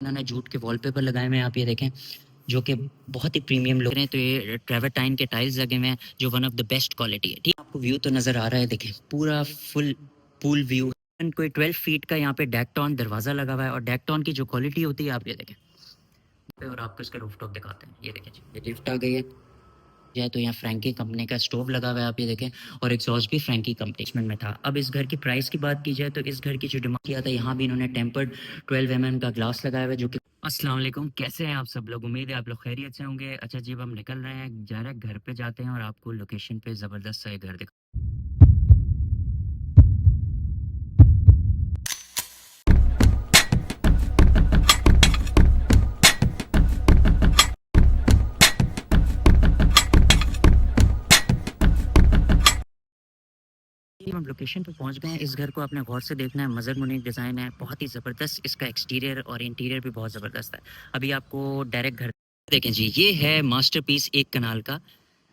इन्होंने जूट के वॉलपेपर लगाए हुए हैं, आप ये देखें, जो कि बहुत ही प्रीमियम लग रहे हैं। तो ये ट्रेवर्टाइन के टाइल्स लगे हुए हैं जो one of the best quality है। ठीक, आपको व्यू तो नज़र आ रहा है, देखें पूरा फुल पूल व्यू। कोई 12 फीट का यहाँ पे डेकटॉन दरवाज़ा लगा हुआ है और डेकटॉन की जो क्वालिटी होती है आप ये देखें। और आपको इसका रूफटॉप दिखाते हैं, ये देखें जी, ये लिफ्ट आ गई है जाए तो यहाँ फ्रैंकी कंपनी का स्टोव लगा हुआ है, आप ये देखें, और एग्जॉस्ट भी फ्रैंकी कंपनी में था। अब इस घर की प्राइस की बात की जाए तो इस घर की जो डिमांड किया था, यहाँ भी इन्होंने टेम्पर्ड 12 का ग्लास लगाया हुआ है जो कि। अस्सलाम वालेकुम, कैसे हैं आप सब लोग? उम्मीद है आप लोग खैरियत से होंगे। अच्छा जी, अब हम निकल रहे हैं, जा रहे हैं घर पे जाते हैं और आपको लोकेशन पे ज़बरदस्त सा घर दिखा। हम लोकेशन पे पहुंच गए हैं। इस घर को आपने गौर से देखना है, मज़र मुनीर डिज़ाइन है, बहुत ही ज़बरदस्त इसका एक्सटीरियर और इंटीरियर भी बहुत ज़बरदस्त है। अभी आपको डायरेक्ट घर देखें जी, ये है मास्टरपीस 1 कनाल का।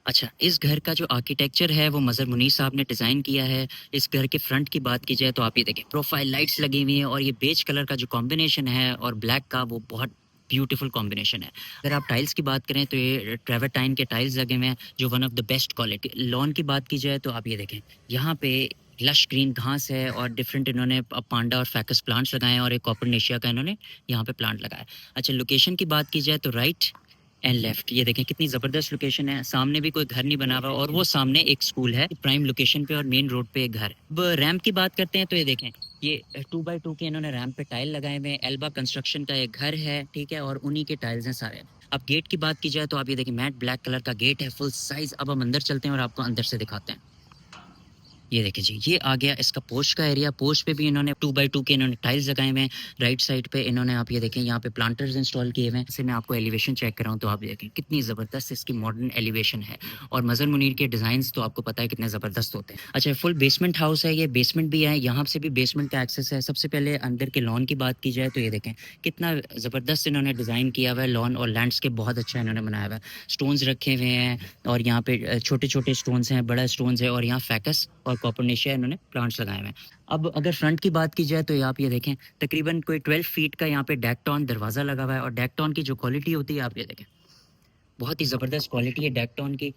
अच्छा, इस घर का जो आर्किटेक्चर है वो मज़र मुनीर साहब ने डिज़ाइन किया है। इस घर के फ्रंट की बात की जाए तो आप ये देखें, प्रोफाइल लाइट्स लगी हुई हैं और ये बेज कलर का जो कॉम्बिनेशन है और ब्लैक का, वो बहुत ब्यूटीफुल कॉम्बिनेशन है। अगर आप टाइल्स की बात करें तो ये ट्रेवर्टाइन के टाइल्स लगे हुए हैं जो one of the best quality. Lawn की बात की जाए तो आप ये देखें, यहाँ पे लश ग्रीन घास है और डिफरेंट इन्होंने पांडा और फैकस प्लांट्स लगाए हैं और एक कॉपरनेशिया का इन्होंने यहाँ पे प्लांट लगाया है। अच्छा, लोकेशन की बात की जाए तो राइट एंड लेफ्ट, ये देखें कितनी ज़बरदस्त लोकेशन है। सामने भी कोई घर नहीं बना हुआ और वो सामने एक स्कूल है प्राइम लोकेशन पे और मेन रोड पे एक घर है। अब रैम्प की बात करते हैं तो ये देखें, ये 2x2 के इन्होंने रैम्प पे टाइल लगाए हुए हैं। एल्बा कंस्ट्रक्शन का एक घर है, ठीक है, और उन्हीं के टाइल्स हैं सारे। अब गेट की बात की जाए तो आप ये देखें, मैट ब्लैक कलर का गेट है, फुल साइज। अब हम अंदर चलते हैं और आपको अंदर से दिखाते हैं। ये देखिए जी, ये आ गया इसका पोर्च का एरिया। पोर्च पे भी इन्होंने 2x2 के इन्होंने टाइल्स लगाए हुए हैं। राइट साइड पे इन्होंने, आप ये देखें, यहाँ पे प्लांटर्स इंस्टॉल किए हुए हैं। इसे मैं आपको एलिवेशन चेक कर रहा हूँ तो आप देखें कितनी ज़बरदस्त इसकी मॉडर्न एलिवेशन है। और मज़र मुनीर के डिज़ाइंस तो आपको पता है कितने ज़बरदस्त होते हैं। अच्छा, फुल बेसमेंट हाउस है, ये बेसमेंट भी है, यहाँ से भी बेसमेंट का एक्सेस है। सबसे पहले अंदर के लॉन की बात की जाए तो ये देखें कितना ज़बरदस्त इन्होंने डिज़ाइन किया हुआ है। लॉन और लैंडस्केप बहुत अच्छा इन्होंने बनाया हुआ है। स्टोन्स रखे हुए हैं और यहाँ पे छोटे छोटे स्टोन्स हैं, बड़ा स्टोन्स है, और यहाँ फैकस और कॉपरनेशिया इन्होंने प्लांट्स लगाए हुए हैं। अब अगर फ्रंट की बात की जाए तो आप ये देखें, तकरीबन कोई 12 फीट का यहाँ पे डेकटॉन दरवाज़ा लगा हुआ है। और डेकटॉन की जो क्वालिटी होती है आप ये देखें, बहुत ही ज़बरदस्त क्वालिटी है डेकटॉन की।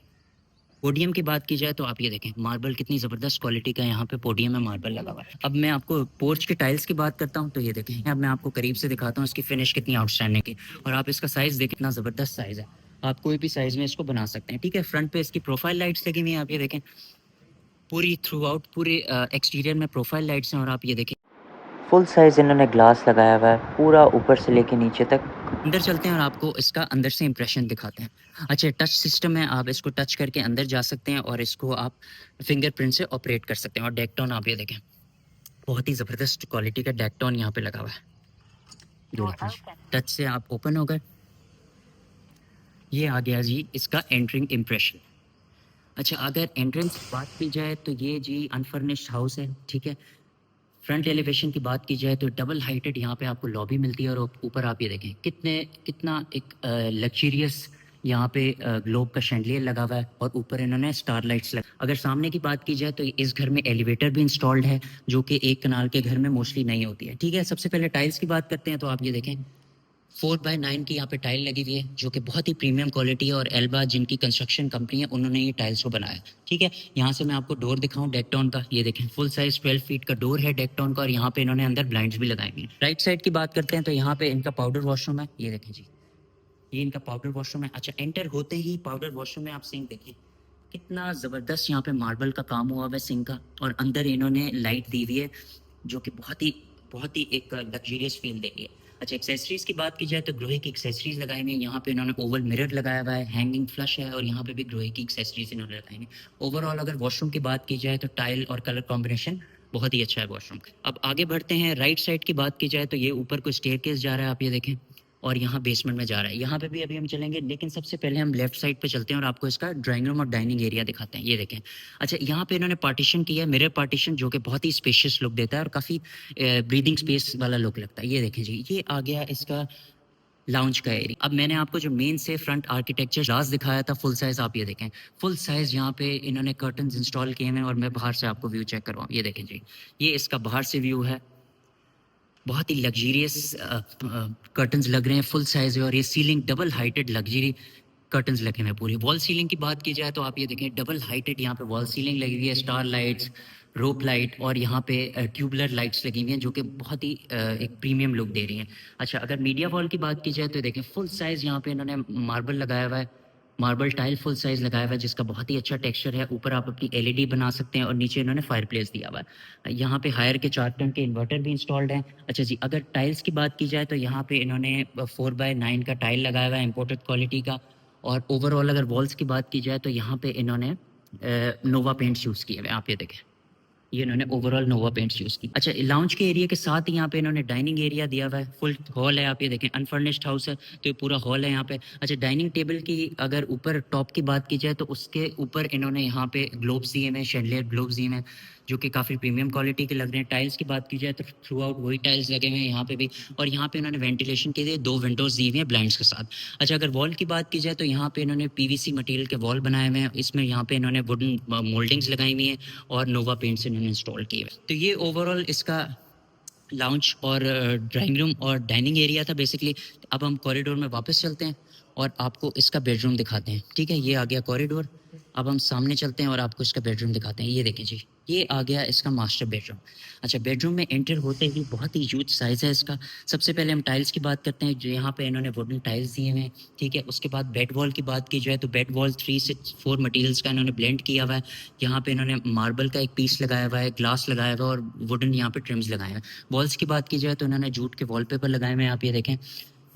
पोडियम की बात की जाए तो आप ये देखें, मार्बल कितनी ज़बरदस्त क्वालिटी का यहाँ पे पोडियम में मार्बल लगा हुआ है। अब मैं आपको पोर्च के टाइल्स की बात करता हूँ तो ये देखें, अब मैं आपको करीब से दिखाता हूँ इसकी फिनिश कितनी आउटस्टैंडिंग की। और आप इसका साइज़ देखें, कितना ज़बरदस्त साइज़ है, आप कोई भी साइज़ में इसको बना सकते हैं। ठीक है, फ्रंट पे इसकी प्रोफाइल लाइट्स लगी हुई हैं, आप ये देखें, पूरी थ्रू आउट पूरे एक्सटीरियर में प्रोफाइल लाइट्स हैं। और आप ये देखें, फुल साइज इन्होंने ग्लास लगाया हुआ है पूरा ऊपर से लेके नीचे तक। अंदर चलते हैं और आपको इसका अंदर से इंप्रेशन दिखाते हैं। अच्छा, टच सिस्टम है, आप इसको टच करके अंदर जा सकते हैं और इसको आप फिंगरप्रिंट से ऑपरेट कर सकते हैं। और डेकटॉन आप ये देखें, बहुत ही ज़बरदस्त क्वालिटी का डेकटॉन यहाँ पे लगा हुआ है। ये देखें, टच से आप ओपन होगा, ये आ गया जी इसका एंट्रिंग इम्प्रेशन। अच्छा, अगर एंट्रेंस की बात की जाए तो ये जी अनफर्निश्ड हाउस है, ठीक है। फ्रंट एलिवेशन की बात की जाए तो डबल हाइटेड यहाँ पे आपको लॉबी मिलती है। और ऊपर आप ये देखें कितना एक लग्जरियस यहाँ पे ग्लोब का शैंडलियर लगा हुआ है और ऊपर इन्होंने स्टार लाइट्स लगा। अगर सामने की बात की जाए तो इस घर में एलिवेटर भी इंस्टॉल्ड है, जो कि 1 कनाल के घर में मोस्टली नहीं होती है। ठीक है, सबसे पहले टाइल्स की बात करते हैं तो आप ये देखें, 4x9 की यहाँ पे टाइल लगी हुई है जो कि बहुत ही प्रीमियम क्वालिटी है। और एल्बा जिनकी कंस्ट्रक्शन कंपनी है, उन्होंने ये टाइल्स को बनाया है। ठीक है, यहाँ से मैं आपको डोर दिखाऊं डेकटॉन का, ये देखें फुल साइज 12 फीट का डोर है डेकटॉन का। और यहाँ पे इन्होंने अंदर ब्लाइंड्स भी लगाए हुए हैं। राइट साइड की बात करते हैं तो यहाँ पे इनका पाउडर वॉशरूम है, ये देखें जी, ये इनका पाउडर वॉशरूम है। अच्छा, एंटर होते ही पाउडर वॉशरूम में आप सिंक देखिए, कितना ज़बरदस्त यहाँ पे मार्बल का काम हुआ हुआ है सिंक का। और अंदर इन्होंने लाइट दी हुई है जो कि बहुत ही एक लग्जरियस फील देती है। अच्छा, एक्सेसरीज की बात की जाए तो ग्रोहे की एक्सेसरीज लगाई हुई है। यहाँ पे इन्होंने ओवल मिरर लगाया हुआ है, हैंगिंग फ्लश है, और यहाँ पे भी ग्रोहे की एक्सेसरीज इन्होंने लगाई हुई है। ओवरऑल अगर वॉशरूम की बात की जाए तो टाइल और कलर कॉम्बिनेशन बहुत ही अच्छा है वॉशरूम। अब आगे बढ़ते हैं, राइट साइड की बात की जाए तो ये ऊपर को स्टेयरकेस जा रहा है, आप ये देखें, और यहाँ बेसमेंट में जा रहा है। यहाँ पे भी अभी हम चलेंगे, लेकिन सबसे पहले हम लेफ्ट साइड पे चलते हैं और आपको इसका ड्राइंग रूम और डाइनिंग एरिया दिखाते हैं, ये देखें। अच्छा, यहाँ पे इन्होंने पार्टीशन किया है, मिरर पार्टीशन, जो कि बहुत ही स्पेशियस लुक देता है और काफ़ी ब्रीदिंग स्पेस वाला लुक लगता है। ये देखें जी, ये आ गया इसका लाउंज का एरिया। अब मैंने आपको जो मेन से फ्रंट आर्किटेक्चर ग्लास दिखाया था फुल साइज, आप ये देखें, फुल साइज यहाँ पे इन्होंने कर्टन्स इंस्टॉल किए हैं। और मैं बाहर से आपको व्यू चेक करवाऊँ, ये देखें जी, ये इसका बाहर से व्यू है। बहुत ही लग्जरियस कर्टन्स लग रहे हैं, फुल साइज़ है और ये ceiling double heighted luxury curtains लगे हुए हैं पूरी। वॉल सीलिंग की बात की जाए तो आप ये देखें डबल हाइटेड यहाँ पे वॉल सीलिंग लगी हुई है, स्टार लाइट्स, रोप लाइट और यहाँ पे ट्यूबुलर लाइट्स लगी हुई हैं जो कि बहुत ही एक प्रीमियम लुक दे रही हैं। अच्छा, अगर मीडिया वॉल की बात की जाए तो देखें फुल साइज़ यहाँ पे इन्होंने मार्बल लगाया हुआ है, मार्बल टाइल फुल साइज़ लगाया हुआ है जिसका बहुत ही अच्छा टेक्सचर है। ऊपर आप अपनी एलईडी बना सकते हैं और नीचे इन्होंने फायरप्लेस दिया हुआ है। यहाँ पे हायर के 4 टन के इन्वर्टर भी इंस्टॉल्ड हैं। अच्छा जी, अगर टाइल्स की बात की जाए तो यहाँ पे इन्होंने 4x9 का टाइल लगाया हुआ है इम्पोर्टेड क्वालिटी का। और ओवरऑल अगर वॉल्स की बात की जाए तो यहाँ पे इन्होंने नोवा पेंट्स यूज़ किए हुए हैं, आप ये देखें। ये इन्होंने ओवरऑल नोवा पेंट्स यूज़ की। अच्छा, लाउंज के एरिया के साथ ही यहाँ पे इन्होंने डाइनिंग एरिया दिया हुआ है, फुल हॉल है, आप ये देखें अनफर्निश्ड हाउस है तो ये पूरा हॉल है यहाँ पे। अच्छा, डाइनिंग टेबल की अगर ऊपर टॉप की बात की जाए तो उसके ऊपर इन्होंने यहाँ पे ग्लोब्स दिए हुए हैं, शैंडलियर ग्लोब्स दिए हुए हैं जो कि काफ़ी प्रीमियम क्वालिटी के लग रहे हैं। टाइल्स की बात की जाए तो थ्रू आउट वही टाइल्स लगे हुए हैं यहाँ पे भी। और यहाँ पे इन्होंने वेंटिलेशन के लिए 2 विंडोज़ दी हुई हैं ब्लाइंड्स के साथ। अच्छा, अगर वॉल की बात की जाए तो यहाँ पे इन्होंने पीवीसी मटेरियल के वॉल बनाए हुए हैं, इसमें यहाँ पे इन्होंने वुडन मोल्डिंग्स लगाई हुई हैं और नोवा पेंट्स इन्होंने इंस्टॉल किए हुए हैं। तो ये ओवरऑल इसका लाउंज और ड्राइंग रूम और डाइनिंग एरिया था बेसिकली। अब हम कॉरिडोर में वापस चलते हैं और आपको इसका बेडरूम दिखाते हैं। ठीक है, ये आ गया कॉरिडोर। अब हम सामने चलते हैं और आपको इसका बेडरूम दिखाते हैं। ये देखें जी, ये आ गया इसका मास्टर बेडरूम। अच्छा, बेडरूम में एंटर होते ही बहुत ही ह्यूज साइज़ है इसका। सबसे पहले हम टाइल्स की बात करते हैं जो यहाँ पे इन्होंने वुडन टाइल्स दिए हुए हैं। ठीक है, उसके बाद बेड वॉल की बात की जाए तो बेड वॉल 3 से 4 मटेरियल्स का इन्होंने ब्लेंड किया हुआ है। यहाँ पे इन्होंने मार्बल का एक पीस लगाया हुआ है, ग्लास लगाया हुआ है और वुडन यहाँ पे ट्रिम्स लगाए हैं। वॉल्स की बात की जाए तो इन्होंने जूट के वॉलपेपर लगाए हुए हैं, आप ये देखें,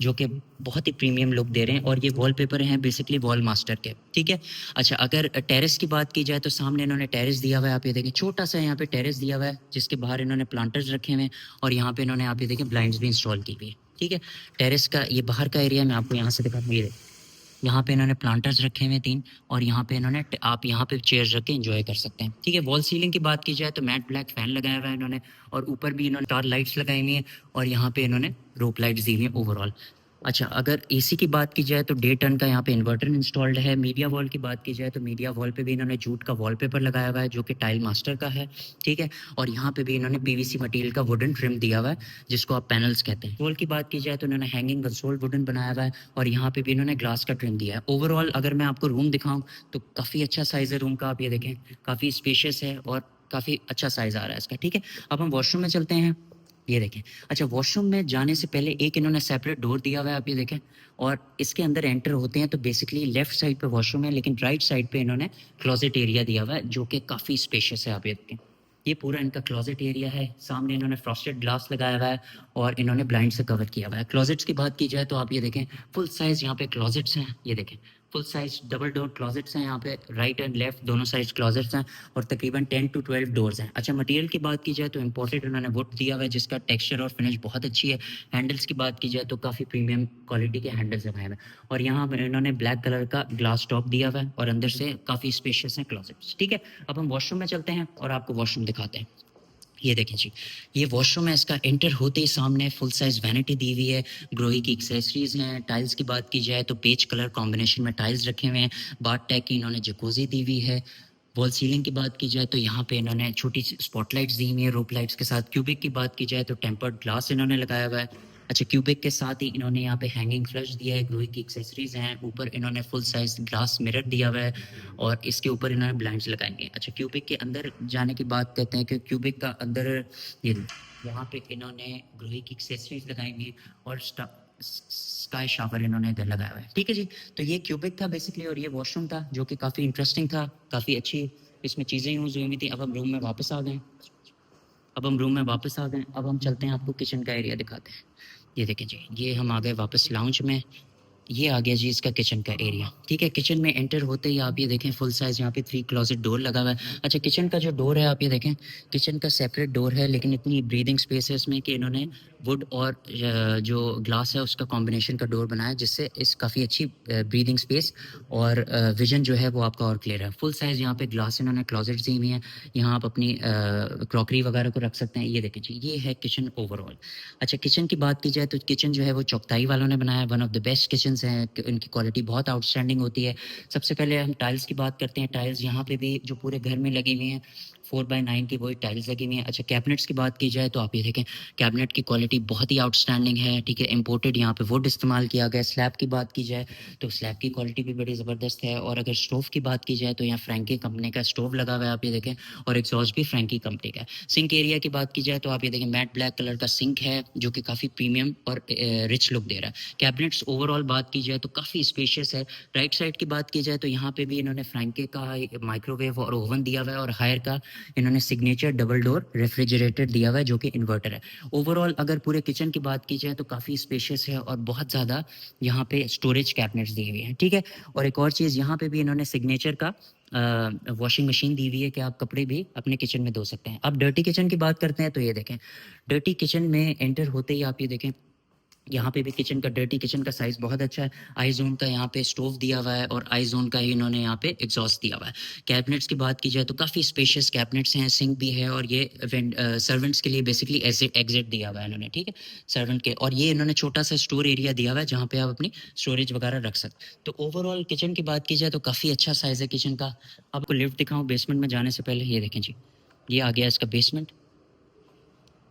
जो कि बहुत ही प्रीमियम लुक दे रहे हैं और ये वॉलपेपर हैं बेसिकली वॉल मास्टर के। ठीक है। अच्छा, अगर टेरेस की बात की जाए तो सामने इन्होंने टेरेस दिया हुआ है, आप ये देखें, छोटा सा यहाँ पे टेरेस दिया हुआ है जिसके बाहर इन्होंने प्लांटर्स रखे हुए हैं और यहाँ पे इन्होंने आप ये देखें ब्लाइंड्स भी इंस्टॉल की हुई है। ठीक है, टेरेस का ये बाहर का एरिया मैं आपको यहाँ से दिखाता हूँ। ये यहाँ पे इन्होंने प्लांटर्स रखे हुए हैं 3 और यहाँ पे इन्होंने आप यहाँ पे चेयर्स रख के एंजॉय कर सकते हैं। ठीक है, वॉल सीलिंग की बात की जाए तो मैट ब्लैक फैन लगाया हुआ है इन्होंने और ऊपर भी इन्होंने स्टार लाइट्स लगाई हुई हैं और यहाँ पे इन्होंने रोप लाइट्स दी हुई हैं ओवरऑल। अच्छा, अगर एसी की बात की जाए तो 1.5 टन का यहाँ पे इन्वर्टर इंस्टॉल्ड है। मीडिया वॉल की बात की जाए तो मीडिया वॉल पे भी इन्होंने जूट का वॉलपेपर लगाया हुआ है जो कि टाइल मास्टर का है। ठीक है, और यहाँ पे भी इन्होंने पीवीसी मटेरियल का वुडन ट्रिम दिया हुआ है जिसको आप पैनल्स कहते हैं। वॉल की बात की जाए तो इन्होंने हैंगिंग कंसोल वुडन बनाया हुआ है और यहाँ पे भी इन्होंने ग्लास का ट्रिम दिया है। ओवरऑल अगर मैं आपको रूम दिखाऊं तो काफ़ी अच्छा साइज़ है रूम का, आप ये देखें, काफ़ी स्पेशियस है और काफ़ी अच्छा साइज़ आ रहा है इसका। ठीक है, अब हम वॉशरूम में चलते हैं। ये देखें। अच्छा, वॉशरूम में जाने से पहले एक इन्होंने सेपरेट डोर दिया हुआ है, आप ये देखें, और इसके अंदर एंटर होते हैं तो बेसिकली लेफ्ट साइड पे वॉशरूम है लेकिन राइट साइड पे इन्होंने क्लोजेट एरिया दिया हुआ है जो कि काफ़ी स्पेशियस है, आप ये देखें। ये पूरा इनका क्लोजेट एरिया है, सामने इन्होंने फ्रॉस्टेड ग्लास लगाया हुआ है और इन्होंने ब्लाइंड से कवर किया हुआ है। क्लोजेट्स की बात की जाए तो आप ये देखें, फुल साइज़ यहाँ पे क्लोजेट्स हैं, ये देखें, full size double door closets हैं यहाँ पे, राइट एंड लेफ्ट दोनों साइड क्लोजेट्स हैं और तकरीबन 10 to 12 डोर्स हैं। अच्छा, मटेरियल की बात की जाए तो इंपोर्टेड उन्होंने वुड दिया हुआ है जिसका टेक्सचर और फिनिश बहुत अच्छी है। हैंडल्स की बात की जाए तो काफ़ी प्रीमियम क्वालिटी के हैंडल्स लगाए हुए हैं और यहाँ पे इन्होंने ब्लैक कलर का ग्लास टॉप दिया हुआ है और अंदर से काफ़ी स्पेशियस हैं क्लोजेट्स। ठीक है, अब हम वॉशरूम में चलते हैं और आपको वॉशरूम दिखाते हैं। ये देखें जी, ये वॉशरूम है, इसका एंटर होते ही सामने फुल साइज वैनिटी दी हुई है, ग्रोही की एक्सेसरीज हैं। टाइल्स की बात की जाए तो पेज कलर कॉम्बिनेशन में टाइल्स रखे हुए हैं। बाथ टैग की इन्होंने जकूजी दी हुई है। वॉल सीलिंग की बात की जाए तो यहाँ पे इन्होंने छोटी स्पॉटलाइट्स दी हुई है रोप लाइट्स के साथ। क्यूबिक की बात की जाए तो टेम्पर्ड ग्लास इन्होंने लगाया हुआ है। अच्छा, क्यूबिक के साथ ही इन्होंने यहाँ पे हैंगिंग फ्लश दिया है, ग्रोही की एक्सेसरीज हैं, ऊपर इन्होंने फुल साइज ग्लास मिरर दिया हुआ है और इसके ऊपर इन्होंने ब्लाइंड्स लगाएंगे। अच्छा, क्यूबिक के अंदर जाने की बात करते हैं कि क्यूबिक का अंदर ये यहाँ पे इन्होंने ग्रोही की एक्सेसरीज लगाई हुई है और स्काई शावर इन्होंने इधर लगाया हुआ है। ठीक है जी, तो ये क्यूबिक था बेसिकली और ये वॉशरूम था जो कि काफ़ी इंटरेस्टिंग था, काफ़ी अच्छी इसमें चीज़ें यूज़ हुई थी। अब हम रूम में वापस आ गए, अब हम चलते हैं, आपको किचन का एरिया दिखाते हैं। ये देखें जी, ये हम आ गए वापस लाउंज में। ये आ गया जी इसका किचन का एरिया। ठीक है, किचन में एंटर होते ही आप ये देखें फुल साइज़ यहाँ पे 3 क्लोजेट डोर लगा हुआ है। अच्छा, किचन का जो डोर है आप ये देखें, किचन का सेपरेट डोर है लेकिन इतनी ब्रीदिंग स्पेस है इसमें कि इन्होंने वुड और जो ग्लास है उसका कॉम्बिनेशन का डोर बनाया जिससे इस काफ़ी अच्छी ब्रीदिंग स्पेस और विजन जो है वो आपका और क्लियर है। फुल साइज़ यहाँ पे ग्लास इन्होंने क्लोजेट्स दी हुई हैं, यहाँ आप अपनी क्रॉकरी वगैरह को रख सकते हैं। ये देखें जी, ये है किचन ओवरऑल। अच्छा, किचन की बात की जाए तो किचन जो है वो चौकताई वालों ने बनाया है, one of the best kitchens हैं, इनकी क्वालिटी बहुत आउटस्टैंडिंग होती है। सबसे पहले हम टाइल्स की बात करते हैं। टाइल्स यहाँ पे भी जो पूरे घर में लगी हुई हैं 4x9 की वही टाइल्स लगी हुई हैं। अच्छा, कैबिनेट्स की बात की जाए तो आप ये देखें, कैबिनेट की क्वालिटी बहुत ही आउटस्टैंडिंग है, ठीक है। इंपोर्टेड यहाँ पे वुड इस्तेमाल किया गया। स्लैब की बात की जाए तो स्लैब की क्वालिटी भी बड़ी ज़बरदस्त है। और अगर स्टोव की बात की जाए तो यहाँ फ्रैंकी कंपनी का स्टोव लगा हुआ है, आप ये देखें, और एग्जॉस्ट भी फ्रैंकी कंपनी का है। सिंक एरिया की बात की जाए तो आप ये देखें, मैट ब्लैक कलर का सिंक है जो कि काफ़ी प्रीमियम और रिच लुक दे रहा है। कैबिनेट्स ओवरऑल बात की जाए तो काफ़ी स्पेशियस है। राइट साइड की बात की जाए तो यहाँ पे भी इन्होंने फ्रैंकी का माइक्रोवेव और ओवन दिया हुआ है, और हायर का इन्होंने सिग्नेचर डबल डोर रेफ्रिजरेटर दिया हुआ है जो कि इन्वर्टर है। ओवरऑल अगर पूरे किचन की बात की जाए तो काफ़ी स्पेशियस है और बहुत ज़्यादा यहाँ पे स्टोरेज कैबिनेट्स दी हुई हैं, ठीक है। और एक और चीज़, यहाँ पे भी इन्होंने सिग्नेचर का वॉशिंग मशीन दी हुई है कि आप कपड़े भी अपने किचन में धो सकते हैं। अब डर्टी किचन की बात करते हैं तो ये देखें, डर्टी किचन में एंटर होते ही आप ये देखें, यहाँ पे भी किचन का, डर्टी किचन का साइज़ बहुत अच्छा है। आई ज़ोन का यहाँ पे स्टोव दिया हुआ है, और आई ज़ोन का ही इन्होंने यहाँ पे एग्जॉस्ट दिया हुआ है। कैबिनेट्स की बात की जाए तो काफ़ी स्पेशियस कैबिनेट्स हैं, सिंक भी है, और ये सर्वेंट्स के लिए बेसिकली एग्जिट दिया हुआ है इन्होंने, ठीक है, सर्वेंट के। और ये इन्होंने छोटा सा स्टोर एरिया दिया हुआ है जहाँ पे आप अपनी स्टोरेज वगैरह रख सकते। तो ओवरऑल किचन की बात की जाए तो काफ़ी अच्छा साइज़ है किचन का। आपको लिफ्ट दिखाऊँ बेसमेंट में जाने से पहले, ये देखें जी, ये आ गया इसका बेसमेंट,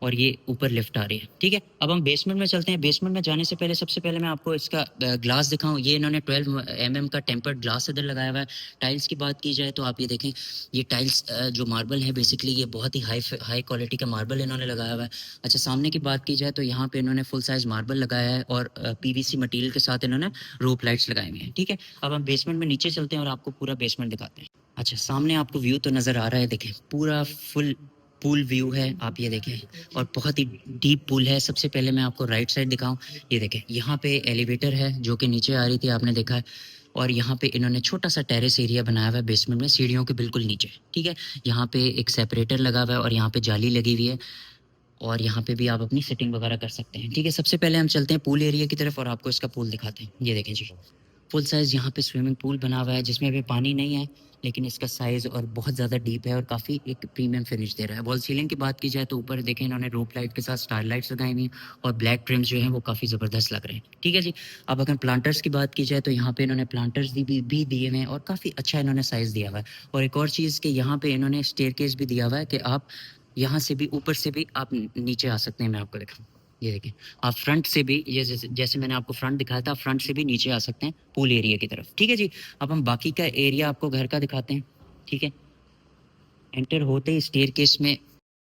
और ये ऊपर लिफ्ट आ रही है, ठीक है। अब हम बेसमेंट में चलते हैं। बेसमेंट में जाने से पहले सबसे पहले मैं आपको इसका ग्लास दिखाऊं। ये इन्होंने 12 का टेम्पर्ड ग्लास इधर लगाया हुआ है। टाइल्स की बात की जाए तो आप ये देखें, ये टाइल्स जो मार्बल है बेसिकली ये बहुत ही हाई क्वालिटी का मार्बल इन्होंने लगाया हुआ है। अच्छा, सामने की बात की जाए तो यहाँ पे इन्होंने फुल साइज मार्बल लगाया है, और पीवीसी मटेरियल के साथ इन्होंने रोप लाइट्स लगाई हुई हैं, ठीक है। अब हम बेसमेंट में नीचे चलते हैं और आपको पूरा बेसमेंट दिखाते हैं। अच्छा, सामने आपको व्यू तो नज़र आ रहा है, देखें पूरा फुल पूल व्यू है, आप ये देखें, और बहुत ही डीप पूल है। सबसे पहले मैं आपको राइट साइड दिखाऊं, ये देखें, यहाँ पे एलिवेटर है जो कि नीचे आ रही थी, आपने देखा है। और यहाँ पे इन्होंने छोटा सा टेरेस एरिया बनाया हुआ है बेसमेंट में, सीढ़ियों के बिल्कुल नीचे, ठीक है। यहाँ पे एक सेपरेटर लगा हुआ है, और यहाँ पे जाली लगी हुई है, और यहाँ पे भी आप अपनी सेटिंग वगैरह कर सकते हैं, ठीक है। सबसे पहले हम चलते हैं पूल एरिया की तरफ और आपको इसका पूल दिखाते हैं। ये देखें जी, फुल साइज़ यहाँ पे स्विमिंग पूल बना हुआ है जिसमें अभी पानी नहीं है, लेकिन इसका साइज़ और बहुत ज़्यादा डीप है और काफ़ी एक प्रीमियम फिनिश दे रहा है। वॉल सीलिंग की बात की जाए तो ऊपर देखें इन्होंने रोप लाइट के साथ स्टार लाइट्स लगाई हुई हैं, और ब्लैक ट्रिम्स जो हैं वो काफ़ी ज़बरदस्त लग रहे हैं, ठीक है जी। अब अगर प्लांटर्स की बात की जाए तो यहाँ पे इन्होंने प्लांटर्स भी दिए हुए हैं, और काफ़ी अच्छा इन्होंने साइज़ दिया हुआ है। और एक और चीज़ कि यहाँ पे इन्होंने स्टेयरकेस भी दिया हुआ है कि आप यहाँ से भी, ऊपर से भी आप नीचे आ सकते हैं। मैं आपको दिखाऊँ, ये देखिए, आप फ्रंट से भी, ये जैसे मैंने आपको फ्रंट दिखाया था, फ्रंट से भी नीचे आ सकते हैं पूल एरिया की तरफ, ठीक है जी। अब हम बाकी का एरिया आपको घर का दिखाते हैं, ठीक है। एंटर होते ही स्टेयरकेस में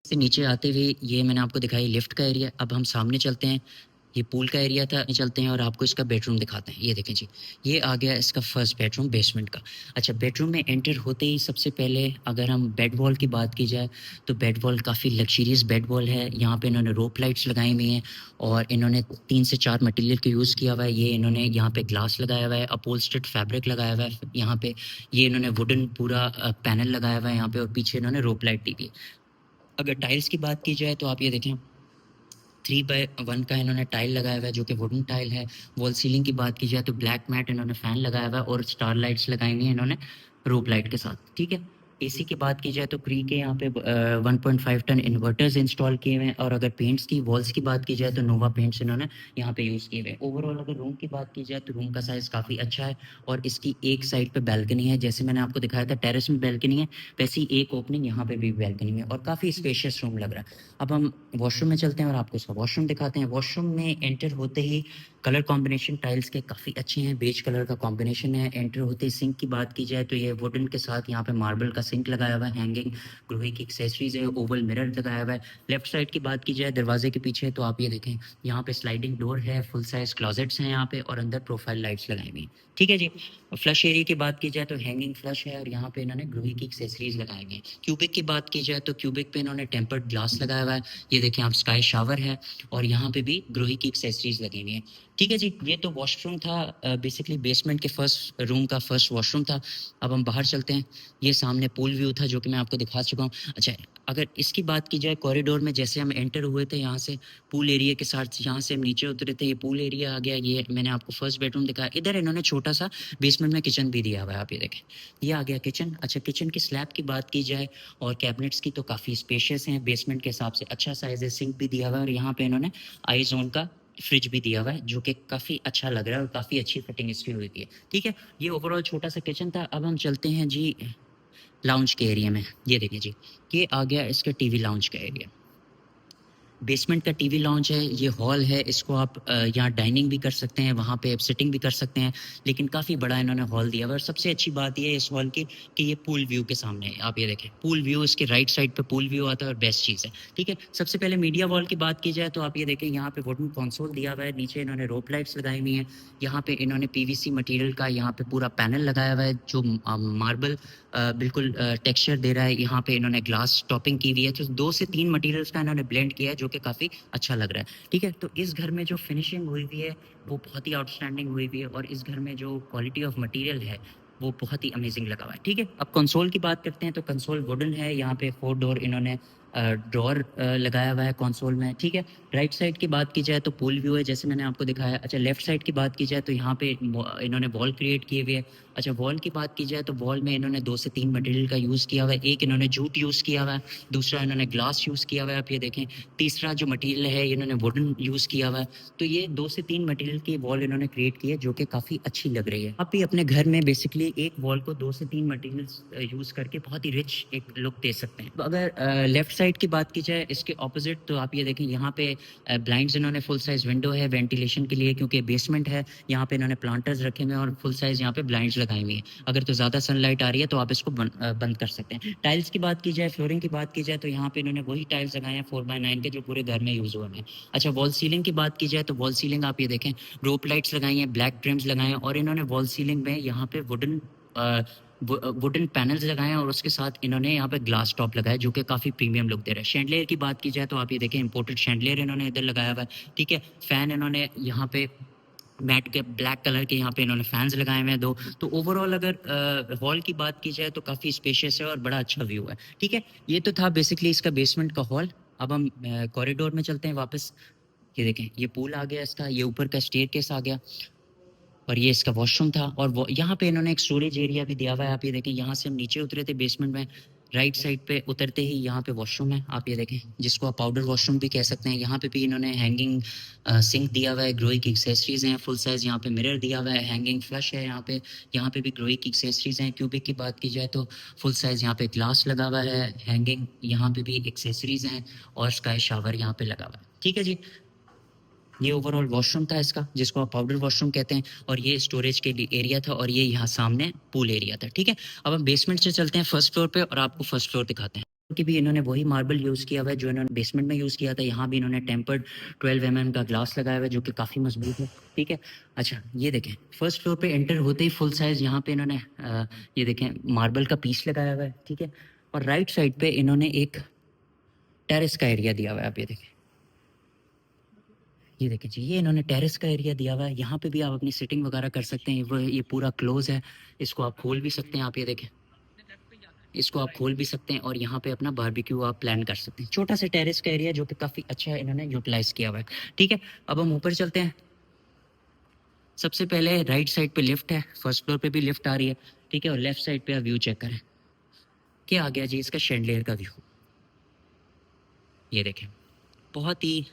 से नीचे आते हुए ये मैंने आपको दिखाई लिफ्ट का एरिया। अब हम सामने चलते हैं, ये पूल का एरिया था, चलते हैं और आपको इसका बेडरूम दिखाते हैं। ये देखें जी, ये आ गया इसका फर्स्ट बेडरूम बेसमेंट का। अच्छा, बेडरूम में एंटर होते ही सबसे पहले अगर हम बेड वॉल की बात की जाए तो बेड वॉल काफ़ी लग्जरियस बेड वॉल है। यहाँ पे इन्होंने रोप लाइट्स लगाई हुई हैं, और इन्होंने 3 से 4 मटेरियल का यूज़ किया हुआ है। ये इन्होंने यहाँ पे ग्लास लगाया हुआ है, अपहोल्स्टर्ड फैब्रिक लगाया हुआ है यहाँ पे। ये इन्होंने वुडन पूरा पैनल लगाया हुआ है यहाँ पे, और पीछे इन्होंने रोप लाइट दी हुई है। अगर टाइल्स की बात की जाए तो आप ये देखें, 3x1 का इन्होंने टाइल लगाया हुआ है जो कि वुडन टाइल है। वॉल सीलिंग की बात की जाए तो ब्लैक मैट इन्होंने फ़ैन लगाया हुआ है, और स्टार लाइट्स लगाई हुई हैं इन्होंने रोप लाइट के साथ, ठीक है। एसी की बात की जाए तो क्री के यहाँ पे 1.5 टन इन्वर्टर्स इंस्टॉल किए हुए हैं। और अगर पेंट्स की, वॉल्स की बात की जाए तो नोवा पेंट्स इन्होंने यहाँ पे यूज़ किए हुए हैं। ओवरऑल अगर रूम की बात की जाए तो रूम का साइज़ काफ़ी अच्छा है, और इसकी एक साइड पे बैल्कनी है, जैसे मैंने आपको दिखाया था टेरेस में बैल्कनी है, वैसी एक ओपनिंग यहाँ पे भी बैल्कनी में, और काफ़ी स्पेशियस रूम लग रहा है। अब हम वॉशरूम में चलते हैं और आपको इसका वॉशरूम दिखाते हैं। वॉशरूम में एंटर होते ही कलर कॉम्बिनेशन टाइल्स के काफ़ी अच्छे हैं, बेज कलर का कॉम्बिनेशन है। एंटर होते ही सिंक की बात की जाए तो ये वुडन के साथ यहाँ पे मार्बल का सिंक लगाया हुआ है, हैंगिंग ग्लोई की एक्सेसरीज है, ओवल मिरर लगाया हुआ है। लेफ्ट साइड की बात की जाए दरवाजे के पीछे तो आप ये देखें, यहाँ पे स्लाइडिंग डोर है, फुल साइज क्लॉजेट्स हैं यहाँ पे, और अंदर प्रोफाइल लाइट्स लगाई हुई हैं, ठीक है जी। फ्लश एरिया की बात की जाए तो हैंगिंग फ्लश है, और यहाँ पे इन्होंने ग्लोई की एक्सेसरीज लगाई हुई हैं। क्यूबिक की बात की जाए तो क्यूबिक पे इन्होंने टेम्पर्ड ग्लास लगाया हुआ है। ये देखें आप, स्काई शावर है, और यहाँ पे भी ग्रोही की एक्सेसरीज लगी हुई हैं, ठीक है जी। ये तो वॉशरूम था, बेसिकली बेसमेंट के फर्स्ट रूम का फर्स्ट वॉशरूम था। अब हम बाहर चलते हैं। ये सामने पूल व्यू था जो कि मैं आपको दिखा चुका हूँ। अच्छा, अगर इसकी बात की जाए कॉरिडोर में, जैसे हम एंटर हुए थे यहाँ से पूल एरिया के साथ, यहाँ से हम नीचे उतरे थे, ये पूल एरिया आ गया। ये मैंने आपको फर्स्ट बेडरूम दिखाया। इधर इन्होंने छोटा सा बेसमेंट में किचन भी दिया हुआ है, आप ये देखें, ये आ गया किचन। अच्छा, किचन की स्लैब की बात की जाए और कैबिनेट्स की तो काफ़ी स्पेशियस हैं, बेसमेंट के हिसाब से अच्छा साइज है। सिंक भी दिया हुआ है, और यहाँ पे इन्होंने आई जोन का फ्रिज भी दिया हुआ है जो कि काफ़ी अच्छा लग रहा है, और काफ़ी अच्छी फिटिंग इसकी हुई थी, ठीक है। ये ओवरऑल छोटा सा किचन था। अब हम चलते हैं जी लाउंज के एरिया में। ये देखिए जी, ये आ गया इसका टीवी लाउंज का एरिया। बेसमेंट का टीवी लाउंज है, ये हॉल है, इसको आप यहाँ डाइनिंग भी कर सकते हैं, वहाँ पे आप सिटिंग भी कर सकते हैं, लेकिन काफ़ी बड़ा इन्होंने हॉल दिया हुआ है। और सबसे अच्छी बात ये है इस हॉल की कि ये पूल व्यू के सामने है। आप ये देखें, पूल व्यू, इसके राइट साइड पे पूल व्यू आता है और बेस्ट चीज़ है, ठीक है। सबसे पहले मीडिया वॉल की बात की जाए तो आप ये देखें, यहाँ पे वुडन कंसोल दिया हुआ है, नीचे इन्होंने रोप लाइट्स लगाई हुई हैं, यहाँ पे इन्होंने पीवीसी मटेरियल का यहाँ पे पूरा पैनल लगाया हुआ है जो मार्बल बिल्कुल टेक्सचर दे रहा है। यहाँ पे इन्होंने ग्लास टॉपिंग की हुई है, तो 2 से 3 मटेरियल्स का इन्होंने ब्लेंड किया है जो कि काफ़ी अच्छा लग रहा है, ठीक है। तो इस घर में जो फिनिशिंग हुई हुई है वो बहुत ही आउटस्टैंडिंग हुई हुई है, और इस घर में जो क्वालिटी ऑफ मटेरियल है वो बहुत ही अमेजिंग लगा हुआ है, ठीक है। अब कंसोल की बात करते हैं तो कंसोल वुडन है, यहाँ पे 4 डोर इन्होंने ड्रॉर लगाया हुआ है कंसोल में, ठीक है। राइट साइड की बात की जाए तो पूल व्यू है जैसे मैंने आपको दिखाया। अच्छा, लेफ्ट साइड की बात की जाए तो यहाँ पे इन्होंने वॉल क्रिएट किए हुए है। अच्छा, वॉल की बात की जाए तो वॉल में इन्होंने 2 से 3 मटेरियल का यूज़ किया हुआ है। एक इन्होंने जूट यूज़ किया हुआ है, दूसरा इन्होंने ग्लास यूज़ किया हुआ है, आप ये देखें। तीसरा जो मटेरियल है इन्होंने वुडन यूज़ किया हुआ है। तो ये 2 से 3 मटेरियल की वॉल इन्होंने क्रिएट की है जो कि काफ़ी अच्छी लग रही है। आप भी अपने घर में बेसिकली एक वॉल को 2 से 3 मटेरियल्स यूज़ करके बहुत ही रिच एक लुक दे सकते हैं। तो अगर लेफ्ट साइड की बात की जाए इसके ऑपोजिट, तो आप ये देखें, यहाँ पे ब्लाइंड्स इन्होंने फुल साइज़ विंडो है वेंटिलेशन के लिए, क्योंकि बेसमेंट है। यहाँ पे इन्होंने प्लांटर्स रखे हुए हैं और फुल साइज़ यहाँ पे ब्लाइंड्स लगाई हुई हैं। अगर तो ज़्यादा सनलाइट आ रही है तो आप इसको बंद कर सकते हैं। टाइल्स की बात की जाए, फ्लोरिंग की बात की जाए तो यहाँ पे इन्होंने वही टाइल्स लगाए हैं 4x9 के जो पूरे घर में यूज़ हुए हैं। अच्छा, वॉल सीलिंग की बात की जाए तो वॉल सीलिंग आप ये देखें, रोप लाइट्स लगाई हैं, ब्लैक ट्रिम्स लगाए हैं, और इन्होंने वॉल सीलिंग में यहाँ पे वुडन पैनल्स लगाए हैं, और उसके साथ इन्होंने यहाँ पे ग्लास टॉप लगाया जो कि काफ़ी प्रीमियम लुक दे रहा है। शैंडलियर की बात की जाए तो आप ये देखें, इंपोर्टेड शैंडलियर इन्होंने इधर लगाया हुआ है, ठीक है। फैन इन्होंने यहाँ पे मैट के ब्लैक कलर के यहाँ पे इन्होंने फैंस लगाए हुए हैं 2। तो ओवरऑल अगर हॉल की बात की जाए तो काफ़ी स्पेशियस है और बड़ा अच्छा व्यू है, ठीक है। ये तो था बेसिकली इसका बेसमेंट का हॉल। अब हम कॉरिडोर में चलते हैं वापस। ये देखें, ये पूल आ गया इसका, ये ऊपर का स्टेयरकेस आ गया, और ये इसका वॉशरूम था। और वो यहाँ पे इन्होंने एक स्टोरेज एरिया भी दिया हुआ है। आप ये देखें, यहाँ से हम नीचे उतरे थे बेसमेंट में, राइट साइड पे उतरते ही यहाँ पे वॉशरूम है, आप ये देखें, जिसको आप पाउडर वॉशरूम भी कह सकते हैं। यहाँ पे भी इन्होंने हैंगिंग सिंक दिया हुआ है, ग्रोई की एक्सेसरीज हैं फुल साइज, यहाँ पे मिरर दिया हुआ है, हैंगिंग फ्लश है यहाँ पे भी ग्रोई की एक्सेसरीज हैं। क्यूबिक की बात की जाए तो फुल साइज यहाँ पे ग्लास लगा हुआ है, हैंगिंग यहाँ पे भी एक्सेसरीज हैं, और स्काई शावर यहाँ पे लगा हुआ है, ठीक है जी। ये ओवरऑल वॉशरूम था इसका, जिसको आप पाउडर वॉशरूम कहते हैं, और ये स्टोरेज के लिए एरिया था, और ये यहाँ सामने पूल एरिया था, ठीक है। अब हम बेसमेंट से चलते हैं फर्स्ट फ्लोर पे, और आपको फर्स्ट फ्लोर दिखाते हैं कि भी इन्होंने वही मार्बल यूज़ किया हुआ है जो इन्होंने बेसमेंट में यूज़ किया था। यहाँ भी इन्होंने टेम्पर्ड 12 mm का ग्लास लगाया हुआ है जो कि काफ़ी मजबूत है, ठीक है। अच्छा, ये देखें, फर्स्ट फ्लोर पे एंटर होते ही फुल साइज़ यहाँ पे इन्होंने ये देखें मार्बल का पीस लगाया हुआ है, ठीक है। और राइट साइड पे इन्होंने एक टेरेस का एरिया दिया हुआ है, आप ये देखें, ये देखिए जी, ये इन्होंने टेरेस का एरिया दिया हुआ है। यहाँ पे भी आप अपनी सिटिंग वगैरह कर सकते हैं। वो ये पूरा क्लोज है, इसको आप खोल भी सकते हैं, आप ये देखें, इसको आप खोल भी सकते हैं, और यहाँ पे अपना बारबेक्यू आप प्लान कर सकते हैं। छोटा सा टेरेस का एरिया जो कि काफ़ी अच्छा इन्होंने यूटिलाइज किया हुआ है, ठीक है। अब हम ऊपर चलते हैं। सबसे पहले राइट साइड पे लिफ्ट है, फर्स्ट फ्लोर पे भी लिफ्ट आ रही है, ठीक है। और लेफ्ट साइड पे आप व्यू चेक करें, क्या आ गया जी इसका शैंडलियर का व्यू, ये देखें, बहुत ही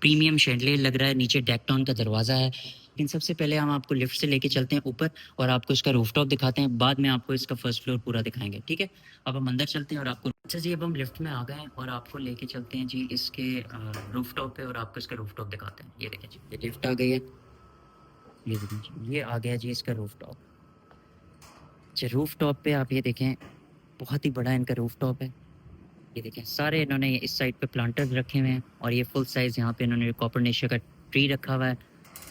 प्रीमियम शैंडलियर लग रहा है। नीचे डेकटॉन का दरवाज़ा है। लेकिन सबसे पहले हम आपको लिफ्ट से लेके चलते हैं ऊपर, और आपको इसका रूफटॉप दिखाते हैं, बाद में आपको इसका फर्स्ट फ्लोर पूरा दिखाएंगे, ठीक है। अब हम अंदर चलते हैं और आपको, अच्छा जी, अब हम लिफ्ट में आ गए हैं और आपको लेके चलते हैं जी इसके रूफटॉप पे, और आपको इसका रूफटॉप दिखाते हैं। ये देखें जी, ये लिफ्ट आ गई है, ये देखें जी, ये आ गया जी इसका रूफटॉप। अच्छा, रूफटॉप पे आप ये देखें, बहुत ही बड़ा इनका रूफटॉप है। ये देखें, सारे इन्होंने इस साइड पे प्लांटर्स रखे हुए हैं, और ये फुल साइज़ यहाँ पे इन्होंने कॉपरनेशिया का ट्री रखा हुआ है।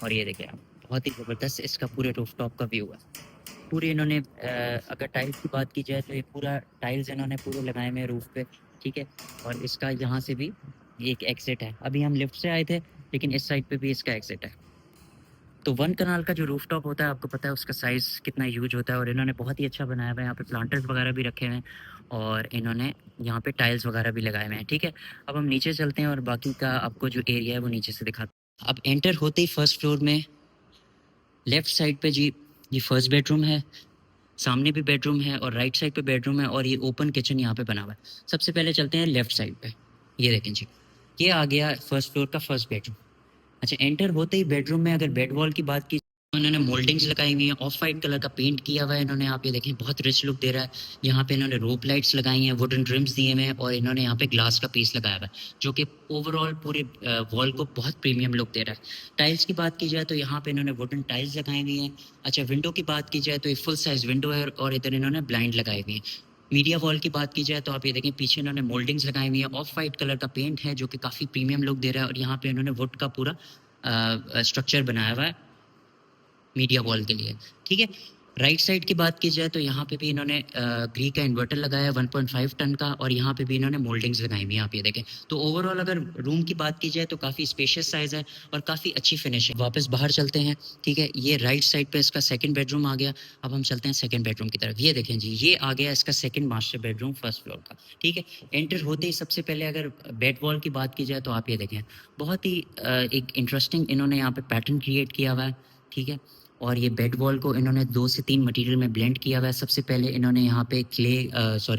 और ये देखें आप, बहुत ही ज़बरदस्त इसका पूरे रूफटॉप का व्यू है। पूरे इन्होंने अगर टाइल्स की बात की जाए तो ये पूरा टाइल्स इन्होंने पूरे लगाए हुए हैं रूफ पे, ठीक है। और इसका यहाँ से भी एक एग्जिट है। अभी हम लिफ्ट से आए थे, लेकिन इस साइड पे भी इसका एग्जिट है। तो 1 कनाल का जो रूफटॉप होता है, आपको पता है उसका साइज़ कितना ह्यूज होता है, और इन्होंने बहुत ही अच्छा बनाया हुआ है। यहाँ पे प्लांटर्स वगैरह भी रखे हुए हैं, और इन्होंने यहाँ पे टाइल्स वगैरह भी लगाए हुए हैं, ठीक है। अब हम नीचे चलते हैं और बाकी का आपको जो एरिया है वो नीचे से दिखाते हैं। अब एंटर होते ही फर्स्ट फ्लोर में लेफ्ट साइड पे जी, ये फर्स्ट बेडरूम है, सामने भी बेडरूम है, और राइट साइड पे बेडरूम है, और ये ओपन किचन यहाँ पे बना हुआ है। सबसे पहले चलते हैं लेफ्ट साइड पे, ये देखें जी, ये आ गया फर्स्ट फ्लोर का फर्स्ट बेडरूम। अच्छा, एंटर होते ही बेडरूम में अगर बेड वॉल की बात की इन्होंने मोल्डिंग्स लगाई हुई हैं, ऑफ वाइट कलर का पेंट किया हुआ है इन्होंने, आप ये देखें बहुत रिच लुक दे रहा है। यहाँ पे इन्होंने रोप लाइट्स लगाई हैं, वुडन ड्रिम्स दिए हुए हैं और इन्होंने यहाँ पे ग्लास का पीस लगाया हुआ है जो कि ओवरऑल पूरे वॉल को बहुत प्रीमियम लुक दे रहा है। टाइल्स की बात की जाए तो यहाँ पे इन्होंने वुडन टाइल्स लगाई हुई हैं। अच्छा, विंडो की बात की जाए तो एक फुल साइज विंडो है और इधर इन्होंने ब्लाइंड लगाई हुई है। मीडिया वॉल की बात की जाए तो आप ये देखें पीछे इन्होंने मोल्डिंग्स लगाई हुई है, ऑफ वाइट कलर का पेंट है जो कि काफ़ी प्रीमियम लुक दे रहा है और यहाँ पे इन्होंने वुड का पूरा स्ट्रक्चर बनाया हुआ है मीडिया वॉल के लिए। ठीक है, राइट साइड की बात की जाए तो यहाँ पे भी इन्होंने ग्री का इन्वर्टर लगाया है 1.5 टन का और यहाँ पे भी इन्होंने मोल्डिंग्स लगाई हुई हैं, आप ये देखें। तो ओवरऑल अगर रूम की बात की जाए तो काफ़ी स्पेशियस साइज है और काफ़ी अच्छी फिनिश है। वापस बाहर चलते हैं। ठीक है, ये राइट साइड पे इसका सेकंड बेडरूम आ गया। अब हम चलते हैं सेकंड बेडरूम की तरफ। ये देखें जी, ये आ गया इसका second master bedroom first floor का। ठीक है, एंटर होते ही सबसे पहले अगर बेड वॉल की बात की जाए तो आप ये देखें बहुत ही एक इंटरेस्टिंग इन्होंने यहाँ पे पैटर्न क्रिएट किया हुआ है। ठीक है, और ये बेड वॉल को इन्होंने 2 से 3 मटेरियल में ब्लेंड किया हुआ है। सबसे पहले इन्होंने यहाँ पे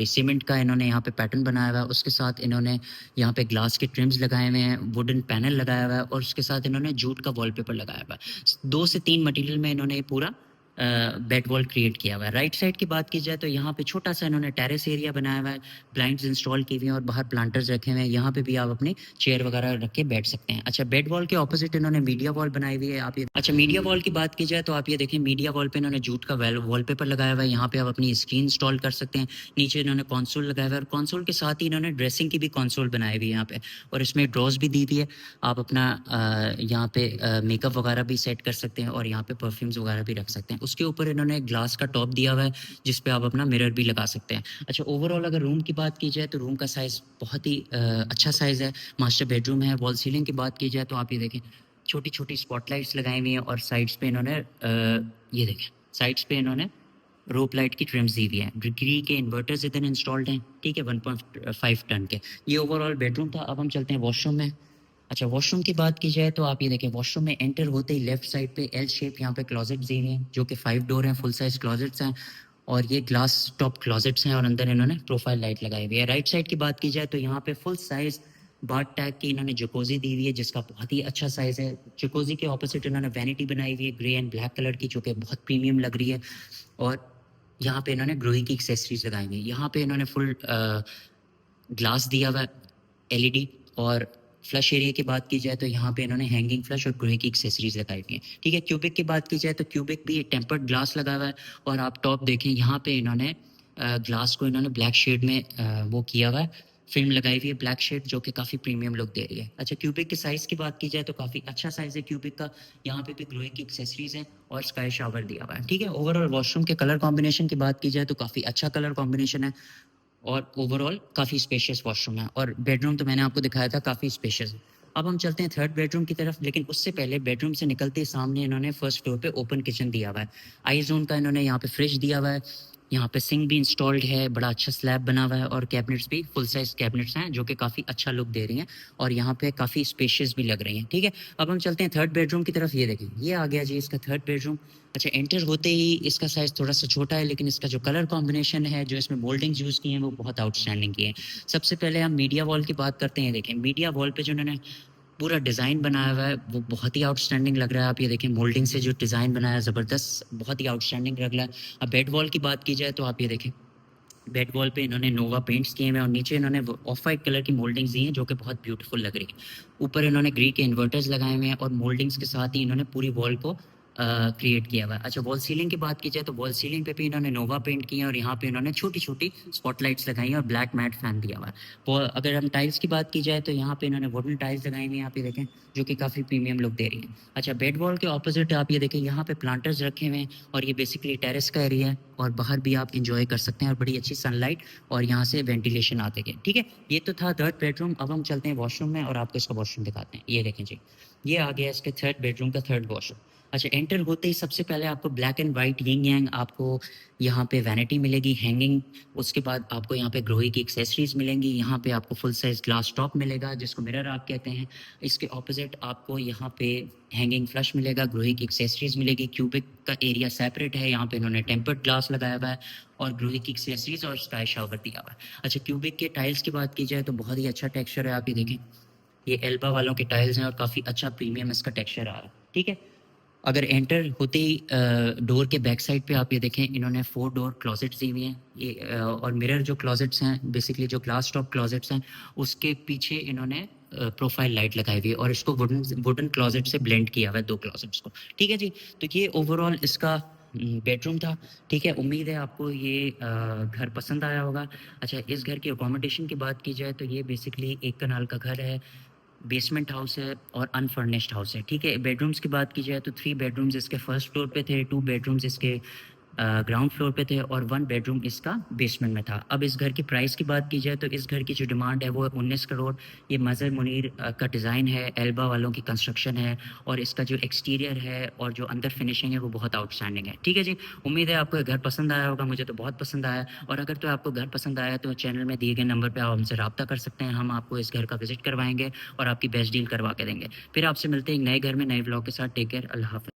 सीमेंट का इन्होंने यहाँ पे पैटर्न बनाया हुआ है। उसके साथ इन्होंने यहाँ पे ग्लास के ट्रिम्स लगाए हुए हैं, वुडन पैनल लगाया हुआ है और उसके साथ इन्होंने जूट का वॉलपेपर लगाया हुआ है। 2 से 3 मटेरियल में इन्होंने ये पूरा बेड वॉल क्रिएट किया हुआ है। राइट साइड की बात की जाए तो यहाँ पे छोटा सा इन्होंने टेरेस एरिया बनाया हुआ है, ब्लाइंड्स इंस्टॉल की हुई हैं और बाहर प्लांटर्स रखे हुए हैं। यहाँ पे भी आप अपनी चेयर वगैरह रख के बैठ सकते हैं। अच्छा, बेड वॉल के ऑपोजिट इन्होंने मीडिया वॉल बनाई हुई है। आप ये अच्छा, मीडिया वॉल की बात की जाए तो आप ये देखें मीडिया वॉल पे इन्होंने जूट का वॉलपेपर लगाया हुआ है। यहाँ पे आप अपनी स्क्रीन इंस्टॉल कर सकते हैं। नीचे इन्होंने कंसोल लगाया हुआ है और कंसोल के साथ ही इन्होंने ड्रेसिंग की भी कंसोल बनाई हुई है यहाँ पे और इसमें ड्रॉज भी दी हुई है। आप अपना यहाँ पे मेकअप वगैरह भी सेट कर सकते हैं और यहाँ पे परफ्यूम्स वगैरह भी रख सकते हैं। उसके ऊपर इन्होंने ग्लास का टॉप दिया हुआ है जिस पे आप अपना मिरर भी लगा सकते हैं। अच्छा, ओवरऑल अगर रूम की बात की जाए तो रूम का साइज़ बहुत ही अच्छा साइज़ है। मास्टर बेडरूम है। वॉल सीलिंग की बात की जाए तो आप ये देखें छोटी-छोटी स्पॉटलाइट्स लगाई हुई हैं और साइड्स पे इन्होंने ये देखें साइड्स पे इन्होंने रोप लाइट की ट्रिम्स दी हुई हैं। ग्री के इन्वर्टर्स इधर इंस्टॉल्ड हैं। ठीक है, 1.5 टन के। ये ओवरऑल बेडरूम था। अब हम चलते हैं वॉशरूम में। अच्छा, वॉशरूम की बात की जाए तो आप ये देखें वॉशरूम में एंटर होते ही लेफ्ट साइड पे एल शेप यहाँ पे क्लोजेट दी हुई हैं जो कि 5 डोर हैं, फुल साइज क्लोजेट्स हैं और ये ग्लास टॉप क्लोजेट्स हैं और अंदर इन्होंने प्रोफाइल लाइट लगाई हुई है। राइट साइड की बात की जाए तो यहाँ पे फुल साइज बाथ टैग की इन्होंने जकोजी दी हुई है जिसका बहुत ही अच्छा साइज है। जकोजी के ऑपोजिट इन्होंने वैनिटी बनाई हुई है ग्रे एंड ब्लैक कलर की जो कि बहुत प्रीमियम लग रही है और यहाँ पे इन्होंने ग्रोही की एक्सेसरीज लगाई हुई है। यहाँ पे इन्होंने फुल ग्लास दिया हुआ है एलईडी और फ्लश एरिया की बात की जाए तो यहाँ पे इन्होंने हैंगिंग फ्लश और ग्रोही की एक्सेसरीज लगाई हुई हैं। ठीक है, क्यूबिक की बात की जाए तो क्यूबिक भी टेम्पर्ड ग्लास लगा हुआ है और आप टॉप देखें यहाँ पे इन्होंने ग्लास को इन्होंने ब्लैक शेड में वो किया हुआ है, फिल्म लगाई हुई है ब्लैक शेड जो कि काफ़ी प्रीमियम लुक दे रही है। अच्छा, क्यूबिक के साइज़ की बात की जाए तो काफ़ी अच्छा साइज़ है क्यूबिक का। यहाँ पे भी ग्रोही की एक्सेसरीज हैं और स्काई शावर दिया हुआ है। ठीक है, ओवरऑल वॉशरूम के कलर कॉम्बिनेशन की बात की जाए तो काफ़ी अच्छा कलर कॉम्बिनेशन है और ओवरऑल काफ़ी स्पेशियस वॉशरूम है और बेडरूम तो मैंने आपको दिखाया था काफ़ी स्पेशियस है। अब हम चलते हैं थर्ड बेडरूम की तरफ, लेकिन उससे पहले बेडरूम से निकलते ही सामने इन्होंने फर्स्ट फ्लोर पे ओपन किचन दिया हुआ है। आई जोन का इन्होंने यहाँ पे फ्रिज दिया हुआ है, यहाँ पे सिंक भी इंस्टॉल्ड है, बड़ा अच्छा स्लैब बना हुआ है और कैबिनेट्स भी फुल साइज कैबिनेट्स हैं जो कि काफ़ी अच्छा लुक दे रही हैं और यहाँ पे काफ़ी स्पेशियस भी लग रही हैं। ठीक है, अब हम चलते हैं थर्ड बेडरूम की तरफ। ये देखिए, ये आ गया जी इसका थर्ड बेडरूम। अच्छा, एंटर होते ही इसका साइज़ थोड़ा-सा छोटा है लेकिन इसका जो कलर कॉम्बिनेशन है, जो इसमें मोल्डिंग्स यूज़ की हैं वो बहुत आउटस्टैंडिंग की हैं। सबसे पहले हम मीडिया वॉल की बात करते हैं। देखें, मीडिया वॉल पे जो इन्होंने पूरा डिज़ाइन बनाया हुआ है वो बहुत ही आउटस्टैंडिंग लग रहा है। आप ये देखें मोल्डिंग से जो डिज़ाइन बनाया है ज़बरदस्त, बहुत ही आउटस्टैंडिंग लग रहा है। अब बेड वॉल की बात की जाए तो आप ये देखें बेड वॉल पे इन्होंने नोवा पेंट्स किए हुए हैं और नीचे इन्होंने ऑफ वाइट कलर की मोल्डिंग्स दी हैं जो कि बहुत ब्यूटीफुल लग रही है। ऊपर इन्होंने ग्री के इन्वर्टर्स लगाए हुए हैं और मोल्डिंग्स के साथ ही इन्होंने पूरी वॉल को क्रिएट किया हुआ है। अच्छा, वॉल सीलिंग की बात की जाए तो वॉल सीलिंग पे भी इन्होंने नोवा पेंट किया है और यहाँ पे इन्होंने छोटी-छोटी स्पॉटलाइट्स लगाई हैं और ब्लैक मैट फैन दिया हुआ है। वो अगर हम टाइल्स की बात की जाए तो यहाँ पे इन्होंने वुडन टाइल्स लगाई हुई हैं, आप ये देखें, जो कि काफ़ी प्रीमियम लुक दे रही हैं। अच्छा, बेड वॉल के ऑपोजिट आप ये देखें यहाँ पे प्लांटर्स रखे हुए हैं और ये बेसिकली टेरेस का एरिया है और बाहर भी आप इंजॉय कर सकते हैं और बड़ी अच्छी सनलाइट और यहाँ से वेंटिलेशन आते गए। ठीक है, ये तो था थर्ड बेडरूम। अब हम चलते हैं वॉशरूम में और आपको इसका वॉशरूम दिखाते हैं। ये देखें जी, ये आ गया इसके थर्ड बेडरूम का थर्ड वॉशरूम। अच्छा, एंटर होते ही सबसे पहले आपको ब्लैक एंड वाइट यिंग यांग आपको यहाँ पे वैनिटी मिलेगी हैंगिंग। उसके बाद आपको यहाँ पे ग्रोही की एक्सेसरीज मिलेंगी। यहाँ पे आपको फुल साइज ग्लास टॉप मिलेगा जिसको मिरर आप कहते हैं। इसके ऑपोजिट आपको यहाँ पे हैंगिंग फ्लश मिलेगा, ग्रोही की एक्सेसरीज मिलेगी। क्यूबिक का एरिया सेपरेट है, यहाँ पे इन्होंने टेम्पर्ड ग्लास लगाया हुआ है और ग्रोही की एक्सेसरीज और स्काई शावर दिया हुआ है। अच्छा, क्यूबिक के टाइल्स की बात की जाए तो बहुत ही अच्छा टेक्सचर है। आप ये देखें, ये एल्बा वालों के टाइल्स हैं और काफ़ी अच्छा प्रीमियम इसका टेक्सचर आ रहा है। ठीक है, अगर एंटर होते ही डोर के बैक साइड पे आप ये देखें, इन्होंने 4 डोर क्लोजेट्स दी हुई हैं। ये और मिरर जो क्लोजेट्स हैं, बेसिकली जो ग्लास टॉप क्लोजेट्स हैं, उसके पीछे इन्होंने प्रोफाइल लाइट लगाई हुई है और इसको वुडन क्लोजेट से ब्लेंड किया हुआ है 2 क्लोजेट्स को। ठीक है जी, तो ये ओवरऑल इसका बेडरूम था। ठीक है, उम्मीद है आपको ये घर पसंद आया होगा। अच्छा, इस घर की अकोमोडेशन की बात की जाए तो ये बेसिकली 1 कनाल का घर है, बेसमेंट हाउस है और अनफर्निश्ड हाउस है। ठीक है, बेडरूम्स की बात की जाए तो 3 बेडरूम्स इसके फर्स्ट फ्लोर पे थे, 2 बेडरूम्स इसके ग्राउंड फ्लोर पे थे और 1 बेडरूम इसका बेसमेंट में था। अब इस घर की प्राइस की बात की जाए तो इस घर की जो डिमांड है वो है 19 करोड़। ये मज़र मुनीर का डिज़ाइन है, एल्बा वालों की कंस्ट्रक्शन है और इसका जो एक्सटीरियर है और जो अंदर फिनिशिंग है वो बहुत आउटस्टैंडिंग है। ठीक है जी, उम्मीद है आपको ये घर पसंद आया होगा, मुझे तो बहुत पसंद आया। और अगर तो आपको घर पसंद आया तो चैनल में दिए गए नंबर पे आप हमसे रब्ता कर सकते हैं, हम आपको इस घर का विजिट करवाएंगे और आपकी बेस्ट डील करवा के देंगे। फिर आपसे मिलते हैं एक नए घर में नए व्लॉग के साथ। टेक केयर, अल्लाह हाफ़िज़।